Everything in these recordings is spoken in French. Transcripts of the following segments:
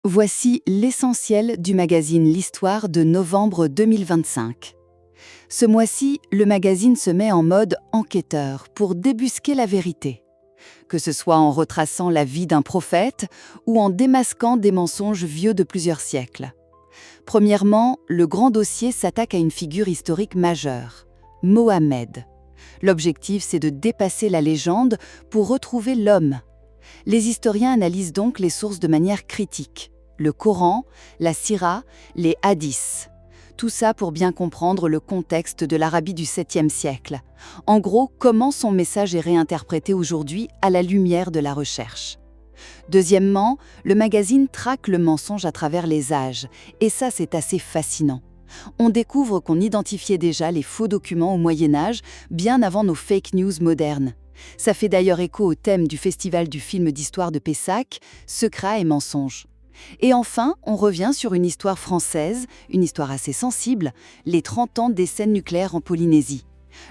Voici l'essentiel du magazine L'Histoire de novembre 2025. Ce mois-ci, le magazine se met en mode enquêteur pour débusquer la vérité. Que ce soit en retraçant la vie d'un prophète ou en démasquant des mensonges vieux de plusieurs siècles. Premièrement, le grand dossier s'attaque à une figure historique majeure, Mohammed. L'objectif, c'est de dépasser la légende pour retrouver l'homme. Les historiens analysent donc les sources de manière critique. Le Coran, la Sira, les hadiths. Tout ça pour bien comprendre le contexte de l'Arabie du 7e siècle. En gros, comment son message est réinterprété aujourd'hui à la lumière de la recherche. Deuxièmement, le magazine traque le mensonge à travers les âges. Et ça, c'est assez fascinant. On découvre qu'on identifiait déjà les faux documents au Moyen-Âge, bien avant nos fake news modernes. Ça fait d'ailleurs écho au thème du Festival du film d'histoire de Pessac, Secrets et mensonges. Et enfin, on revient sur une histoire française, une histoire assez sensible, les 30 ans d'essais nucléaires en Polynésie.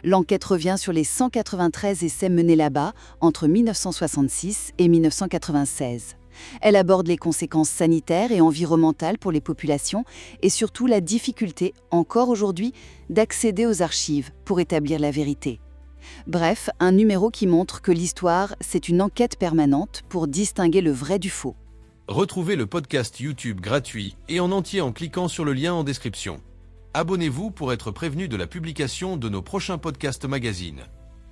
L'enquête revient sur les 193 essais menés là-bas entre 1966 et 1996. Elle aborde les conséquences sanitaires et environnementales pour les populations et surtout la difficulté, encore aujourd'hui, d'accéder aux archives pour établir la vérité. Bref, un numéro qui montre que l'histoire, c'est une enquête permanente pour distinguer le vrai du faux. Retrouvez le podcast YouTube gratuit et en entier en cliquant sur le lien en description. Abonnez-vous pour être prévenu de la publication de nos prochains podcasts magazines.